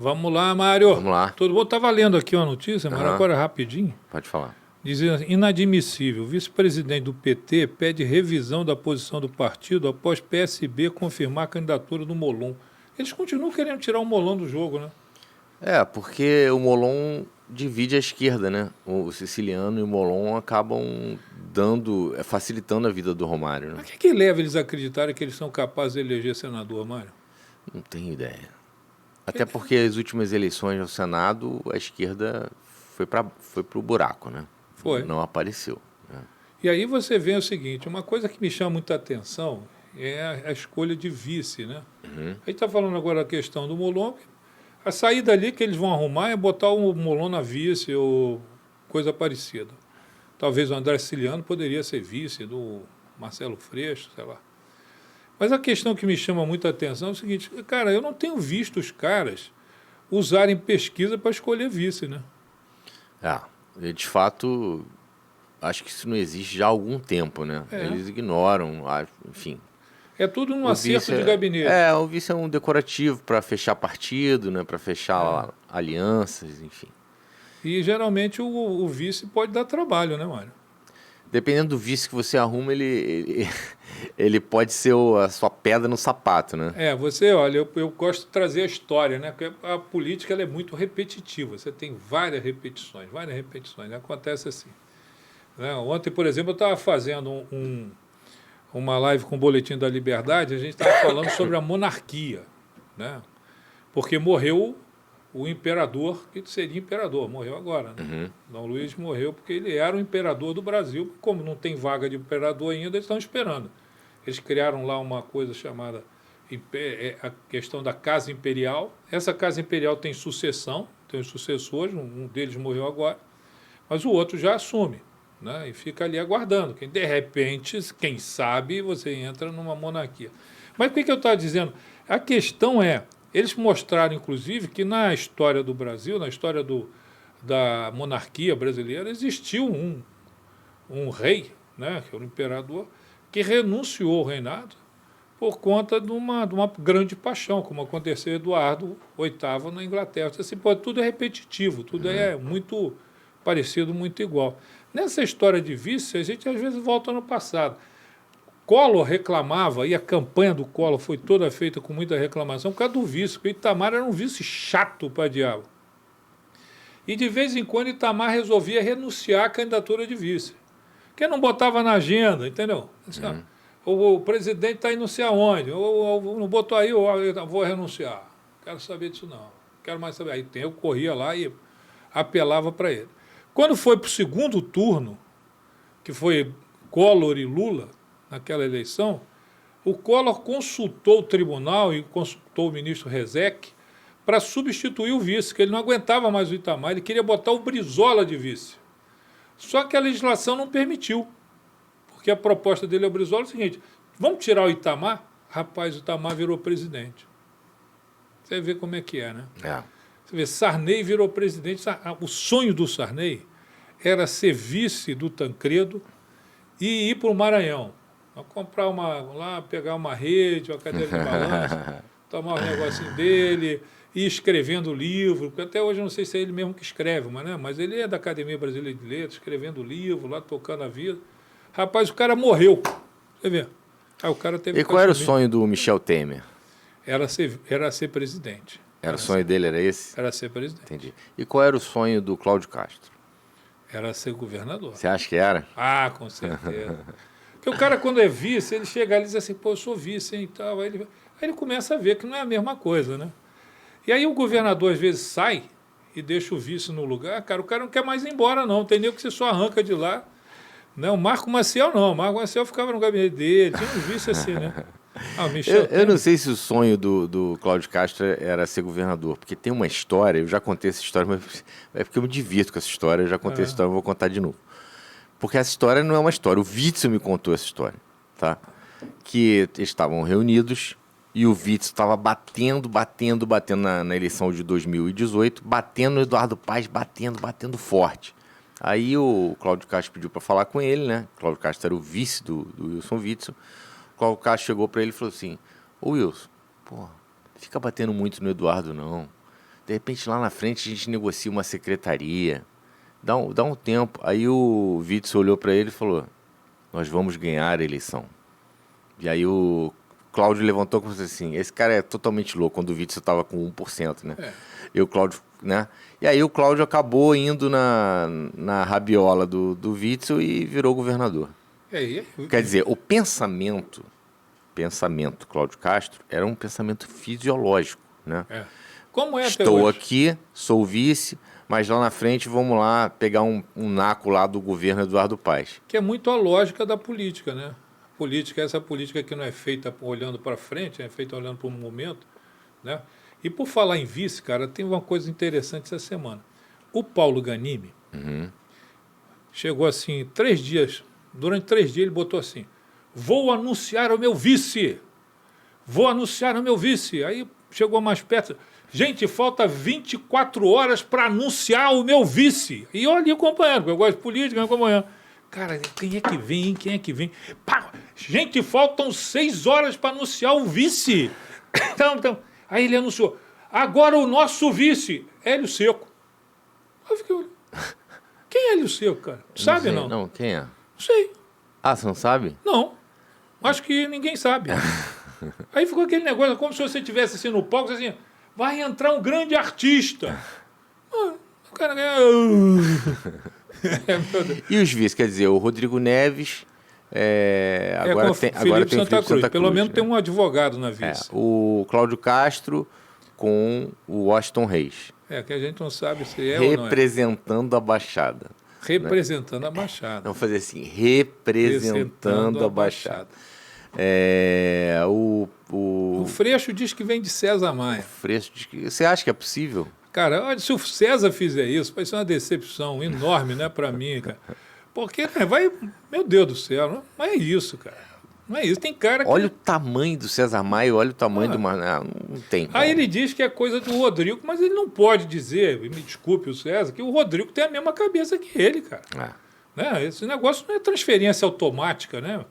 Vamos lá, Mário. Vamos lá. Todo mundo estava lendo aqui uma notícia, Mário, agora rapidinho. Pode falar. Dizendo assim, inadmissível. O vice-presidente do PT pede revisão da posição do partido após PSB confirmar a candidatura do Molon. Eles continuam querendo tirar o Molon do jogo, né? Porque o Molon divide a esquerda, né? O Siciliano e o Molon acabam facilitando a vida do Romário, né? Mas o que leva eles a acreditarem que eles são capazes de eleger senador, Mário? Não tenho ideia. Até porque as últimas eleições ao Senado, a esquerda foi pro buraco, né? Foi. Não apareceu. Né? E aí você vê o seguinte, uma coisa que me chama muita atenção é a escolha de vice, né? Uhum. A gente está falando agora da questão do Molon. A saída ali que eles vão arrumar é botar o Molon na vice ou coisa parecida. Talvez o André Siciliano poderia ser vice do Marcelo Freixo, sei lá. Mas a questão que me chama muita atenção é o seguinte, cara, eu não tenho visto os caras usarem pesquisa para escolher vice, né? De fato, acho que isso não existe já há algum tempo, né? Eles ignoram, enfim. É tudo um acerto de gabinete. O vice é um decorativo para fechar partido, né? Para fechar alianças, enfim. E geralmente o vice pode dar trabalho, né, Mário? Dependendo do vice que você arruma, ele pode ser a sua pedra no sapato, né? Olha, eu gosto de trazer a história, né? Porque a política ela é muito repetitiva. Você tem várias repetições. Acontece assim. Né? Ontem, por exemplo, eu estava fazendo uma live com o Boletim da Liberdade, a gente estava falando sobre a monarquia, né? Porque morreu o imperador, que seria imperador, morreu agora. Né? Uhum. Dom Luiz morreu porque ele era o imperador do Brasil. Como não tem vaga de imperador ainda, eles estão esperando. Eles criaram lá uma coisa chamada a questão da Casa Imperial. Essa Casa Imperial tem sucessão, tem os sucessores, um deles morreu agora, mas o outro já assume, né? E fica ali aguardando. De repente, quem sabe, você entra numa monarquia. Mas o que eu estava dizendo? A questão é, eles mostraram, inclusive, que na história do Brasil, na história da monarquia brasileira, existiu um rei, né, que era o imperador, que renunciou ao reinado por conta de uma grande paixão, como aconteceu Eduardo VIII na Inglaterra. Assim, tudo é repetitivo, tudo é muito parecido, muito igual. Nessa história de vice, a gente às vezes volta no passado. Collor reclamava, e a campanha do Collor foi toda feita com muita reclamação, por causa do vice, porque Itamar era um vice chato para diabo. E de vez em quando Itamar resolvia renunciar à candidatura de vice. Porque não botava na agenda, entendeu? Assim, o presidente está aí não sei aonde, ou não botou aí, eu vou renunciar. Quero saber disso não, quero mais saber. Aí eu corria lá e apelava para ele. Quando foi para o segundo turno, que foi Collor e Lula, naquela eleição, o Collor consultou o tribunal e consultou o ministro Rezec para substituir o vice, que ele não aguentava mais o Itamar, ele queria botar o Brizola de vice. Só que a legislação não permitiu, porque a proposta dele ao Brizola é o seguinte, vamos tirar o Itamar? Rapaz, o Itamar virou presidente. Você vê como é que é, né? Você vê, Sarney virou presidente, o sonho do Sarney era ser vice do Tancredo e ir para o Maranhão. Comprar lá, pegar uma rede, uma cadeira de balanço, tomar um negocinho dele, ir escrevendo livro, porque até hoje eu não sei se é ele mesmo que escreve, mas ele é da Academia Brasileira de Letras, escrevendo livro, lá tocando a vida. Rapaz, o cara morreu. Você vê. O cara teve e qual era o sonho do Michel Temer? Era ser presidente. O sonho dele era esse? Era ser presidente. Entendi. E qual era o sonho do Cláudio Castro? Era ser governador. Você acha que era? Com certeza. Porque o cara, quando é vice, ele chega ali e diz assim, eu sou vice, hein, e tal. Aí ele começa a ver que não é a mesma coisa, né? E aí o governador, às vezes, sai e deixa o vice no lugar. Cara, o cara não quer mais ir embora, não. Tem nem que você só arranca de lá. Não, o Marco Maciel não. O Marco Maciel ficava no gabinete dele. Tinha um vice assim, né? Eu não sei se o sonho do Cláudio Castro era ser governador, porque tem uma história, eu já contei essa história, mas é porque eu me divirto com essa história, eu já contei essa história, eu vou contar de novo. Porque essa história não é uma história, o Witzel me contou essa história, tá? Que eles estavam reunidos e o Witzel estava batendo na eleição de 2018, batendo no Eduardo Paes, batendo forte. Aí o Cláudio Castro pediu para falar com ele, né? O Cláudio Castro era o vice do Wilson Witzel. O Cláudio Castro chegou para ele e falou assim, ô Wilson, fica batendo muito no Eduardo não. De de repente lá na frente a gente negocia uma secretaria, dá um tempo. Aí o Witzel olhou para ele e falou, nós vamos ganhar a eleição. E aí o Cláudio levantou e falou assim, esse cara é totalmente louco, quando o Witzel estava com 1%, né? E o Cláudio, né? E aí o Cláudio acabou indo na rabiola do Witzel e virou governador. Quer dizer, o pensamento Cláudio Castro era um pensamento fisiológico, né? Como é até Estou hoje? aqui, sou vice, mas lá na frente vamos lá pegar um naco lá do governo Eduardo Paes. Que é muito a lógica da política, né? Essa política que não é feita olhando para frente, é feita olhando para o momento, né? E por falar em vice, cara, tem uma coisa interessante essa semana. O Paulo Ganimi chegou assim, durante 3 dias ele botou assim, vou anunciar o meu vice. Aí chegou mais perto, gente, falta 24 horas para anunciar o meu vice. E eu ali acompanhando, porque eu gosto de política, acompanhando. Cara, quem é que vem, hein? Quem é que vem? Pá, gente, faltam 6 horas para anunciar o vice. Então, aí ele anunciou, agora o nosso vice, Hélio Seco. Eu fiquei olhando, quem é Hélio Seco, cara? Sabe, não? Não, quem é? Não sei. Ah, você não sabe? Não. Acho que ninguém sabe. Aí ficou aquele negócio, como se você estivesse assim no palco, assim, vai entrar um grande artista. O cara... E os vices, quer dizer, o Rodrigo Neves, agora tem o Felipe Santa Cruz. Pelo menos né? tem um advogado na vice. O Cláudio Castro com o Washington Reis. Que a gente não sabe se é ou não é. Representando a Baixada. Representando a Baixada. Vamos fazer assim, representando a Baixada. O Freixo diz que vem de César Maia. Freixo diz que... Você acha que é possível? Cara, olha, se o César fizer isso, vai ser uma decepção enorme, né, para mim, cara. Porque meu Deus do céu, não é isso, cara. Não é isso, tem cara que... Olha o tamanho do César Maia, olha o tamanho do... Não tem. Aí ele diz que é coisa do Rodrigo, mas ele não pode dizer, me desculpe o César, que o Rodrigo tem a mesma cabeça que ele, cara. Né? Esse negócio não é transferência automática, né?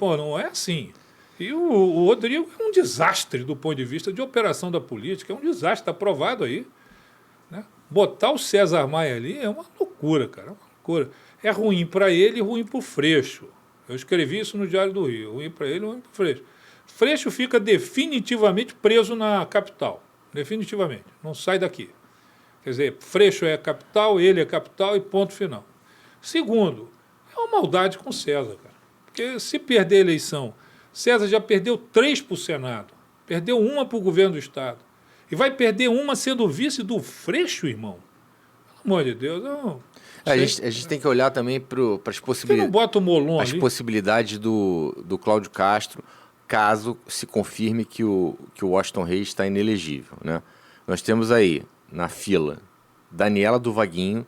Não é assim. E o Rodrigo é um desastre do ponto de vista de operação da política, é um desastre, está provado aí. Né? Botar o César Maia ali é uma loucura, cara, é uma loucura. É ruim para ele e ruim para o Freixo. Eu escrevi isso no Diário do Rio, ruim para ele e ruim para o Freixo. Freixo fica definitivamente preso na capital, definitivamente, não sai daqui. Quer dizer, Freixo é a capital, ele é a capital e ponto final. Segundo, é uma maldade com o César, cara. Porque se perder a eleição, César já perdeu 3 para o Senado, perdeu 1 para o governo do Estado. E vai perder 1 sendo vice do Freixo, irmão. Pelo amor de Deus. A gente tem que olhar também para as possibilidades. Você não bota o Molon as ali? Possibilidades do Cláudio Castro, caso se confirme que o Washington Reis está inelegível. Né? Nós temos aí, na fila, Daniela do Vaguinho,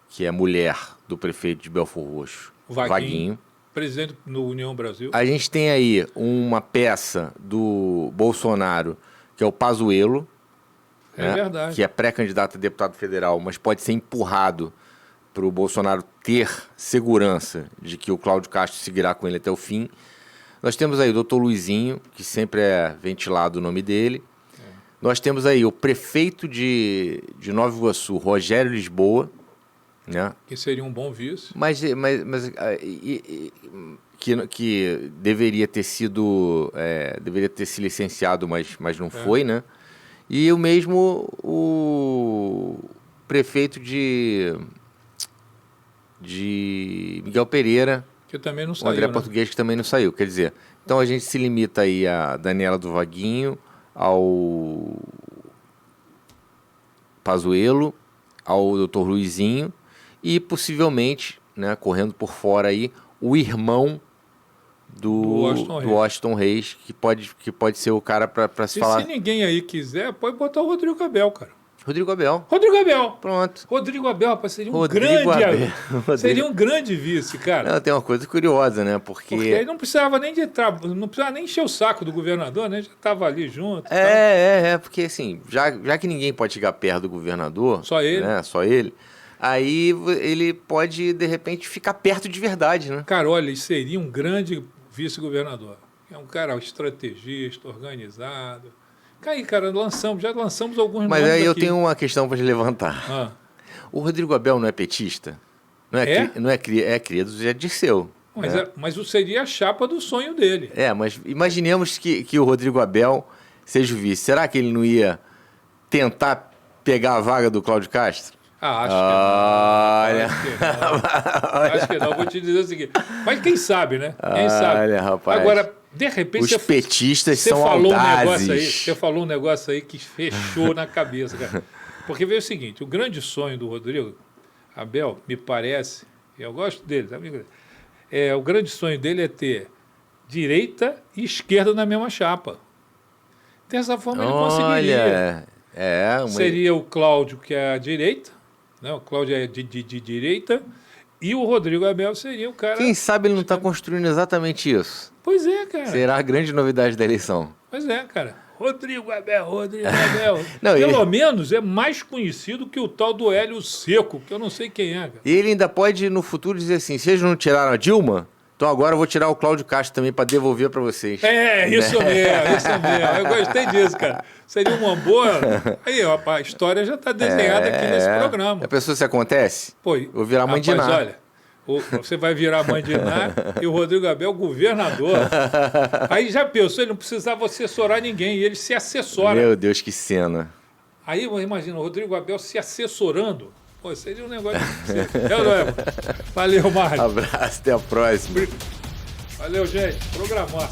que é mulher do prefeito de Belford Roxo. Vaguinho. Presidente do União Brasil. A gente tem aí uma peça do Bolsonaro, que é o Pazuello, né? Verdade. Que é pré-candidato a deputado federal, mas pode ser empurrado para o Bolsonaro ter segurança de que o Cláudio Castro seguirá com ele até o fim. Nós temos aí o doutor Luizinho, que sempre é ventilado o nome dele. Nós temos aí o prefeito de Nova Iguaçu, Rogério Lisboa, né? Que seria um bom vice. Mas que deveria ter sido se licenciado, mas não foi, né? E o mesmo o prefeito de Miguel Pereira, que também não o saiu, André né? Português, que também não saiu. Quer dizer, então a gente se limita aí a Daniela do Vaguinho, ao Pazuello, ao doutor Luizinho e possivelmente, né, correndo por fora aí, o irmão do Washington Reis, que pode ser o cara para se falar. Se ninguém aí quiser, pode botar o Rodrigo Abel, cara. Rodrigo Abel. Pronto. Rodrigo Abel, rapaz, seria seria um grande vice, cara. Não, tem uma coisa curiosa, né? Porque ele não precisava nem não precisava nem encher o saco do governador, né? Já estava ali junto. Porque assim, já que ninguém pode chegar perto do governador, só ele, né? Só ele. Aí ele pode, de repente, ficar perto de verdade, né? Cara, olha, ele seria um grande vice-governador. É um cara estrategista, organizado. Aí, cara, já lançamos alguns Mas nomes aí eu aqui. tenho uma questão para te levantar. Ah, O Rodrigo Abel não é petista? Não é? É? Não é cria do Zé Dirceu. mas, né? mas o seria a chapa do sonho dele. Mas imaginemos que o Rodrigo Abel seja o vice. Será que ele não ia tentar pegar a vaga do Cláudio Castro? Acho Olha. que não. Acho que não. Vou te dizer o seguinte. Mas quem sabe, né? Quem sabe? Olha, rapaz. Agora, de repente, Os petistas você são falou audazes. você falou um negócio aí que fechou na cabeça, cara. Porque veio o seguinte, o grande sonho do Rodrigo Abel, me parece, eu gosto dele, amigo dele, o grande sonho dele é ter direita e esquerda na mesma chapa. Dessa forma ele conseguiria. Olha, Seria o Cláudio, que é a direita, né? O Cláudio é de direita, e o Rodrigo Abel seria o cara... Quem sabe ele não está construindo exatamente isso? Pois é, cara. Será a grande novidade da eleição. Pois é, cara. Rodrigo Abel. Não, Pelo menos é mais conhecido que o tal do Hélio Seco, que eu não sei quem é, cara. E ele ainda pode, no futuro, dizer assim, se eles não tiraram a Dilma, então agora eu vou tirar o Cláudio Castro também para devolver para vocês. Isso mesmo. Eu gostei disso, cara. Seria uma boa... Aí, ó, a história já está desenhada aqui nesse programa. A pessoa se acontece? Pô, Vou virar mãe de Ná. Olha, você vai virar mãe de Ná e o Rodrigo Abel governador. Aí já pensou, ele não precisava assessorar ninguém, ele se assessora. Meu Deus, que cena. Aí imagina, o Rodrigo Abel se assessorando. Pô, seria um negócio... Não é? Valeu, Mário. Abraço, até a próxima. Valeu, gente. Programado.